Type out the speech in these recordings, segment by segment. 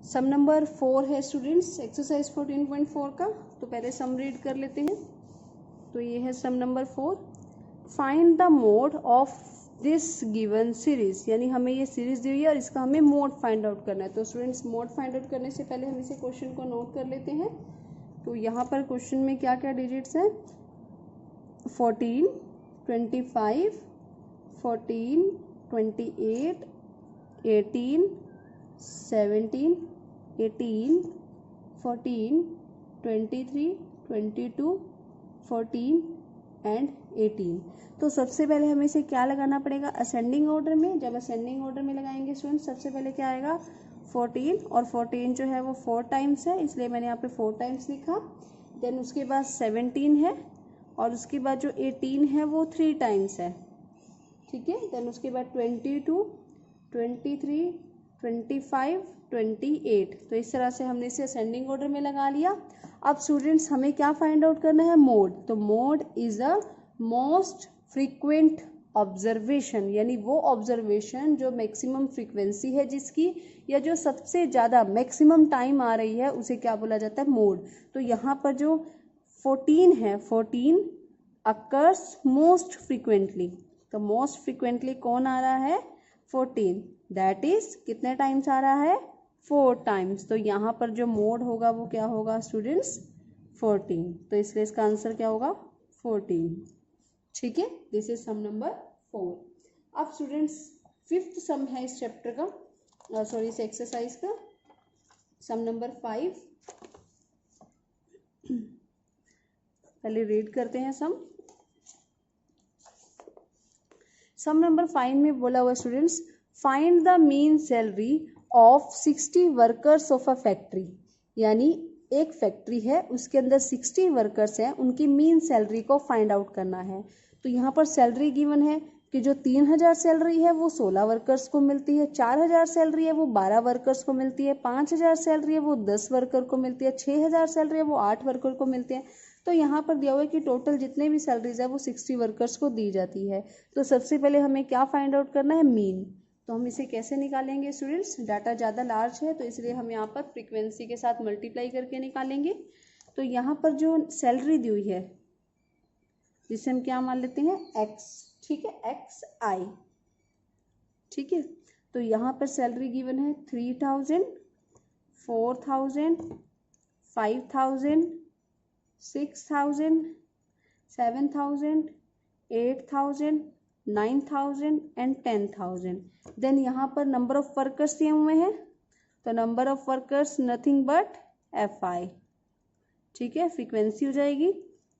सम number 4 है students exercise 14.4 का। तो पहले सम रीड कर लेते हैं। तो ये है sum number 4, find the mode of this given series, यानी हमें ये सीरीज दी हुई है और इसका हमें मोड फाइंड आउट करना है। तो स्टूडेंट्स मोड फाइंड आउट करने से पहले हम इसे क्वेश्चन को नोट कर लेते हैं। तो यहाँ पर क्वेश्चन में क्या क्या डिजिट्स हैं, 14, 25, 14, 28, 18, 17, 18, 14, 23, 22, 14 एंड 18। तो सबसे पहले हमें इसे क्या लगाना पड़ेगा, असेंडिंग ऑर्डर में। जब असेंडिंग ऑर्डर में लगाएंगे स्टूडेंट, सबसे पहले क्या आएगा 14, और 14 जो है वो 4 टाइम्स है, इसलिए मैंने यहाँ पे 4 टाइम्स लिखा। देन उसके बाद 17 है, और उसके बाद जो 18 है वो 3 टाइम्स है, ठीक है। देन उसके बाद 22, 23, 25, 28। तो इस तरह से हमने इसे असेंडिंग ऑर्डर में लगा लिया। अब स्टूडेंट्स हमें क्या फाइंड आउट करना है, मोड। तो mode is a most frequent observation, यानी वो ऑब्जर्वेशन जो मैक्सिमम फ्रीक्वेंसी है जिसकी, या जो सबसे ज़्यादा मैक्सिमम टाइम आ रही है, उसे क्या बोला जाता है, मोड। तो यहाँ पर जो 14 है, 14 अकर्स मोस्ट फ्रीक्वेंटली। तो मोस्ट फ्रीक्वेंटली कौन आ रहा है, 14, दैट इज कितने टाइम्स आ रहा है, 4 टाइम्स। तो यहाँ पर जो मोड होगा वो क्या होगा स्टूडेंट्स, 14। तो इसलिए इसका आंसर क्या होगा, 14, ठीक है। This is sum number 4। अब स्टूडेंट्स 5th सम है इस चैप्टर का, सॉरी इस एक्सरसाइज का, सम नंबर 5। पहले रीड करते हैं सम नंबर 5 में बोला हुआ students, find the mean salary of 60 workers of a factory. यानी एक फैक्ट्री है, उसके अंदर 60 वर्कर्स हैं, उनकी मीन सैलरी को फाइंड आउट करना है। तो यहाँ पर सैलरी गिवन है कि जो 3000 सैलरी है वो 16 वर्कर्स को मिलती है, 4000 सैलरी है वो 12 वर्कर्स को मिलती है, 5000 सैलरी है वो 10 वर्कर को मिलती है, 6000 सैलरी है वो 8 वर्कर को मिलती है। तो यहाँ पर दिया हुआ है कि टोटल जितने भी सैलरीज है वो 60 वर्कर्स को दी जाती है। तो सबसे पहले हमें क्या फाइंड आउट करना है, मीन। तो हम इसे कैसे निकालेंगे स्टूडेंट्स, डाटा ज़्यादा लार्ज है तो इसलिए हम यहाँ पर फ्रीक्वेंसी के साथ मल्टीप्लाई करके निकालेंगे। तो यहाँ पर जो सैलरी दी हुई है जिसे हम क्या मान लेते हैं, एक्स, ठीक है, एक्स आई, ठीक है। तो यहाँ पर सैलरी गिवन है 3000, 4000, 5000, 6000, 7000, 8000, 9000 एंड 10,000। देन यहाँ पर नंबर ऑफ वर्कर्स दिए हुए हैं, तो number of workers nothing but F I, ठीक है। फ्रीक्वेंसी हो जाएगी,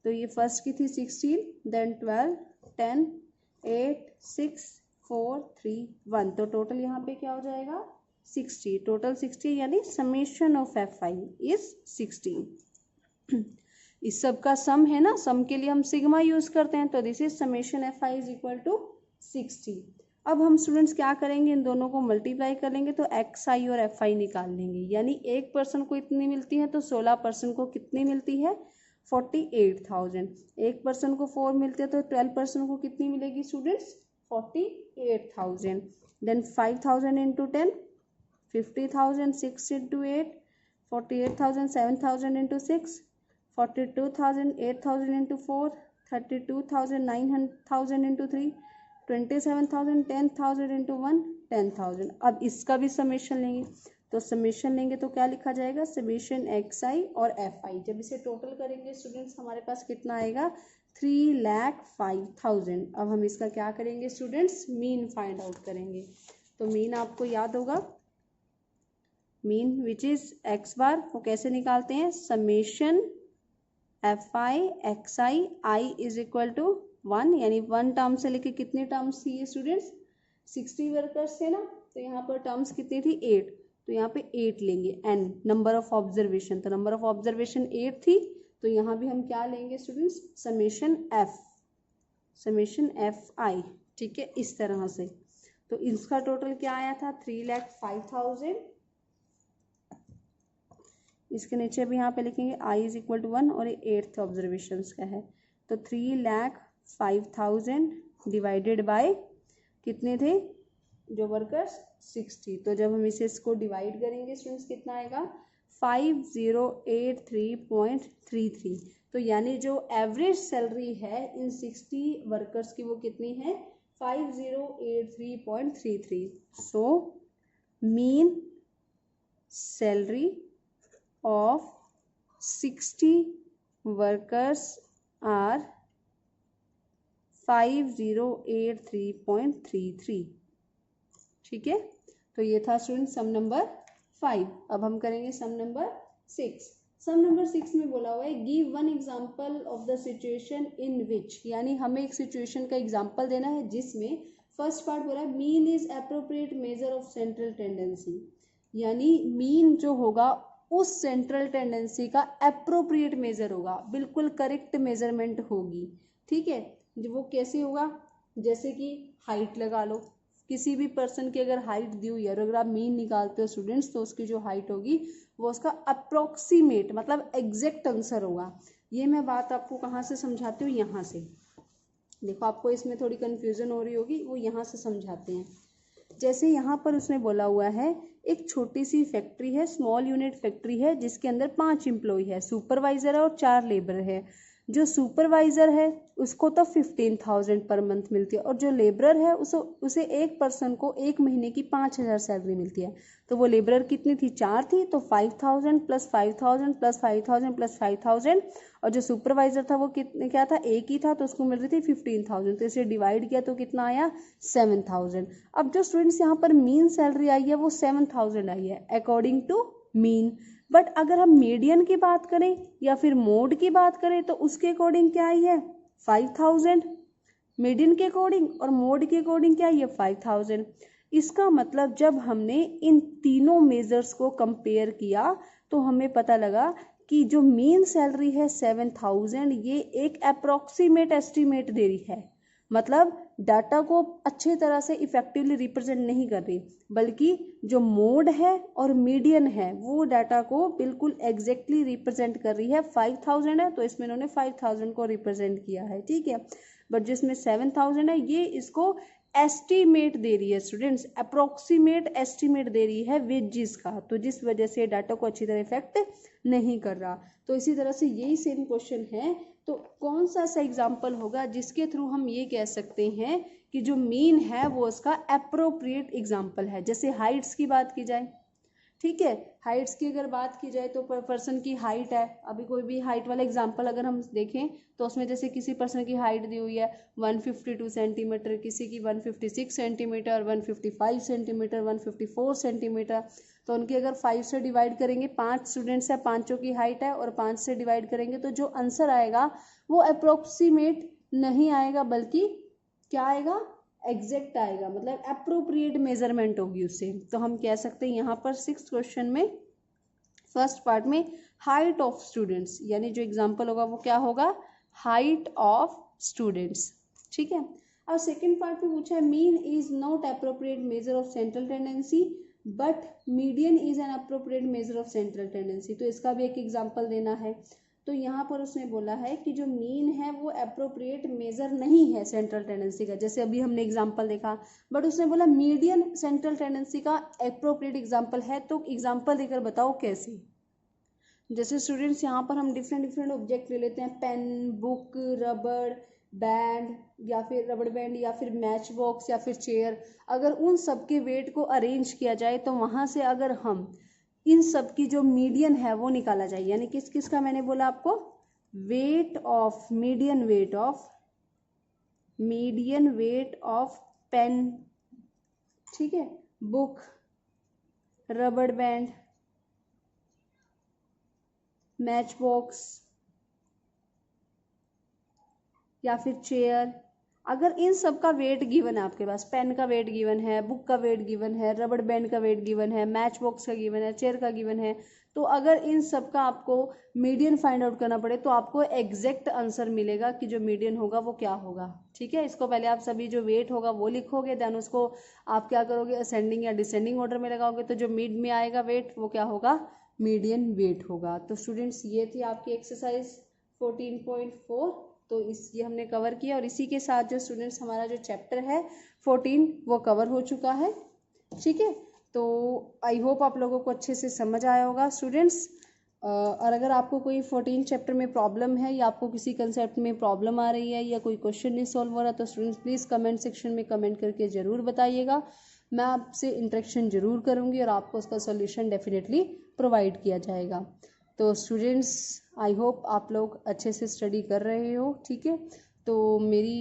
तो ये फर्स्ट की थी 16, देन 12, 10, 8, 6, 4, 3, 1। तो टोटल यहाँ पे क्या हो जाएगा, 60, टोटल 60, यानी summation of F i is 60। इस सब का सम है ना, सम के लिए हम सिग्मा यूज करते हैं, तो this is summation f i is equal to 60। अब हम स्टूडेंट्स क्या करेंगे, इन दोनों को मल्टीप्लाई कर लेंगे तो एक्स आई और एफ आई निकाल लेंगे। यानी एक पर्सन को इतनी मिलती है तो 16 पर्सन को कितनी मिलती है, 48,000। एक पर्सन को 4 मिलती है तो 12 पर्सन को कितनी मिलेगी students, 48,000। Then 5000 into 10, 50,000, 6 into 8, 48,000, 7,000 into 6, 42,000, 8,000 into 4, 32,000, 9,000 into 3, 27,000, 10,000 into 1, 10,000। अब इसका भी समेशन लेंगे, तो समेशन लेंगे तो क्या लिखा जाएगा, समेशन एक्स आई और एफ आई। जब इसे टोटल करेंगे स्टूडेंट्स हमारे पास कितना आएगा, 3,05,000। अब हम इसका क्या करेंगे स्टूडेंट्स, मीन फाइंड आउट करेंगे। तो मीन आपको याद होगा, mean which is x bar, वो कैसे निकालते हैं, summation f i x i, i is equal to 1, यानी 1 टर्म से लेके कितनी टर्म्स थी ये स्टूडेंट्स, 60 वर्कर्स थे ना, तो यहाँ पर टर्म्स कितनी थी, 8। तो यहाँ पे 8 लेंगे, एन नंबर ऑफ ऑब्जर्वेशन, तो नंबर ऑफ ऑब्जर्वेशन 8 थी, तो यहाँ भी हम क्या लेंगे स्टूडेंट्स, समेशन एफ आई, ठीक है, इस तरह से। तो इसका टोटल क्या आया था, 3,05,000। इसके नीचे भी यहाँ पे लिखेंगे आई इज इक्वल टू 1, और ये 8th ऑब्जर्वेशन का है। तो 3,05,000 डिवाइडेड बाय कितने थे जो वर्कर्स, 60। तो जब हम इसे इसको डिवाइड करेंगे स्टूडेंट्स कितना आएगा 5083.33। तो यानी जो एवरेज सैलरी है इन 60 वर्कर्स की वो कितनी है 5083.33। So mean salary of 60 workers are 5083.33। ठीक है, तो ये था स्टूडेंट सम नंबर 5। अब हम करेंगे सम नंबर 6। सम नंबर 6 में बोला हुआ है give one example of the situation in which, यानी हमें एक सिचुएशन का एग्जांपल देना है जिसमें फर्स्ट पार्ट बोला है mean is appropriate measure of central tendency, यानी मीन जो होगा उस सेंट्रल टेंडेंसी का एप्रोप्रिएट मेजर होगा, बिल्कुल करेक्ट मेजरमेंट होगी। ठीक है, वो कैसे होगा, जैसे कि हाइट लगा लो, किसी भी पर्सन की अगर हाइट दी हुई है और अगर आप मीन निकालते हो स्टूडेंट्स तो उसकी जो हाइट होगी वो उसका अप्रोक्सीमेट मतलब एग्जैक्ट आंसर होगा। ये मैं बात आपको कहाँ से समझाती हूँ, यहाँ से देखो, आपको इसमें थोड़ी कंफ्यूजन हो रही होगी, वो यहाँ से समझाते हैं। जैसे यहाँ पर उसने बोला हुआ है एक छोटी सी फैक्ट्री है, स्मॉल यूनिट फैक्ट्री है जिसके अंदर 5 एम्प्लॉय है, सुपरवाइजर है और 4 लेबर है। जो सुपरवाइजर है उसको तो 15,000 पर मंथ मिलती है और जो लेबरर है उसे एक पर्सन को एक महीने की 5,000 सैलरी मिलती है। तो वो लेबरर कितनी थी, 4 थी, तो 5,000 प्लस 5,000 प्लस 5,000 प्लस 5,000, और जो सुपरवाइजर था वो कितने क्या था, एक ही था, तो उसको मिल रही थी 15,000। तो इसे डिवाइड किया तो कितना आया 7,000। अब जो स्टूडेंट्स यहाँ पर मीन सैलरी आई है वो 7,000 आई है अकॉर्डिंग टू मीन। बट अगर हम मीडियन की बात करें या फिर मोड की बात करें तो उसके अकॉर्डिंग क्या आई है 5,000 मीडियन के अकॉर्डिंग, और मोड के अकॉर्डिंग क्या आई है 5,000। इसका मतलब जब हमने इन तीनों मेजर्स को कंपेयर किया तो हमें पता लगा कि जो मीन सैलरी है 7,000 ये एक अप्रोक्सीमेट एस्टिमेट दे रही है, मतलब डाटा को अच्छी तरह से इफेक्टिवली रिप्रेजेंट नहीं कर रही, बल्कि जो मोड है और मीडियन है वो डाटा को बिल्कुल एग्जैक्टली रिप्रेजेंट कर रही है। 5,000 है तो इसमें इन्होंने 5,000 को रिप्रेजेंट किया है। ठीक है, बट जिसमें 7,000 है ये इसको एस्टिमेट दे रही है स्टूडेंट्स, अप्रोक्सीमेट एस्टिमेट दे रही है वेजेस का, तो जिस वजह से डाटा को अच्छी तरह इफेक्ट नहीं कर रहा। तो इसी तरह से यही सेम क्वेश्चन है, तो कौन सा ऐसा एग्जाम्पल होगा जिसके थ्रू हम ये कह सकते हैं कि जो मीन है वो उसका अप्रोप्रिएट एग्जाम्पल है। जैसे हाइट्स की बात की जाए, ठीक है, हाइट्स की अगर बात की जाए तो पर्सन की हाइट है, अभी कोई भी हाइट वाला एग्जांपल अगर हम देखें तो उसमें जैसे किसी पर्सन की हाइट दी हुई है 152 सेंटीमीटर, किसी की 156 सेंटीमीटर, 155 सेंटीमीटर, 154 सेंटीमीटर, तो उनकी अगर 5 से डिवाइड करेंगे, 5 स्टूडेंट्स है, पाँचों की हाइट है और 5 से डिवाइड करेंगे तो जो आंसर आएगा वो अप्रोक्सीमेट नहीं आएगा, बल्कि क्या आएगा एग्जैक्ट आएगा, मतलब अप्रोप्रिएट मेजरमेंट होगी उससे। तो हम कह सकते हैं यहाँ पर 6th क्वेश्चन में फर्स्ट पार्ट में हाइट ऑफ स्टूडेंट्स, यानी जो एग्जांपल होगा वो क्या होगा हाइट ऑफ स्टूडेंट्स। ठीक है, अब सेकंड पार्ट में पूछा है mean is not appropriate measure of central tendency but median is an appropriate measure of central tendency, तो इसका भी एक एग्जाम्पल देना है। तो यहाँ पर उसने बोला है कि जो मीन है वो अप्रोप्रिएट मेजर नहीं है सेंट्रल टेंडेंसी का, जैसे अभी हमने एग्जांपल देखा, बट उसने बोला मीडियन सेंट्रल टेंडेंसी का अप्रोप्रिएट एग्जांपल है, तो एग्जांपल देकर बताओ कैसे। जैसे स्टूडेंट्स यहाँ पर हम डिफरेंट ऑब्जेक्ट ले लेते हैं, पेन, बुक, रबड़ बैंड या फिर रबड़ बैंड या फिर मैच बॉक्स या फिर चेयर, अगर उन सब के वेट को अरेंज किया जाए तो वहाँ से अगर हम इन सब की जो मीडियन है वो निकाला जाए, यानी किस किस का मैंने बोला आपको weight of median weight of pen, ठीक है, बुक, रबड़ बैंड, मैच बॉक्स या फिर चेयर, अगर इन सब का वेट गिवन है आपके पास, पेन का वेट गिवन है, बुक का वेट गिवन है, रबड़ बैंड का वेट गिवन है, मैच बॉक्स का गिवन है, चेयर का गिवन है, तो अगर इन सब का आपको मीडियन फाइंड आउट करना पड़े तो आपको एग्जैक्ट आंसर मिलेगा कि जो मीडियन होगा वो क्या होगा। ठीक है, इसको पहले आप सभी जो वेट होगा वो लिखोगे, देन उसको आप क्या करोगे असेंडिंग या डिसेंडिंग ऑर्डर में लगाओगे, तो जो मिड में आएगा वेट वो क्या होगा मीडियन वेट होगा। तो स्टूडेंट्स ये थी आपकी एक्सरसाइज 14.4, तो ये हमने कवर किया और इसी के साथ जो स्टूडेंट्स हमारा जो चैप्टर है 14 वो कवर हो चुका है। ठीक है। तो आई होप आप लोगों को अच्छे से समझ आया होगा स्टूडेंट्स। और अगर आपको कोई 14 चैप्टर में प्रॉब्लम है या आपको किसी कंसेप्ट में प्रॉब्लम आ रही है या कोई क्वेश्चन नहीं सॉल्व हो रहा, तो स्टूडेंट्स प्लीज़ कमेंट सेक्शन में कमेंट करके ज़रूर बताइएगा। मैं आपसे इंटरेक्शन ज़रूर करूँगी और आपको उसका सोल्यूशन डेफिनेटली प्रोवाइड किया जाएगा। तो स्टूडेंट्स आई होप आप लोग अच्छे से स्टडी कर रहे हो, ठीक है। तो मेरी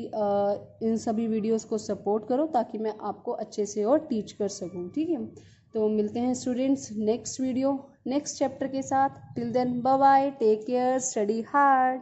इन सभी वीडियोस को सपोर्ट करो ताकि मैं आपको अच्छे से और टीच कर सकूं, ठीक है। तो मिलते हैं students next video next chapter के साथ। Till then bye bye, take care, study hard.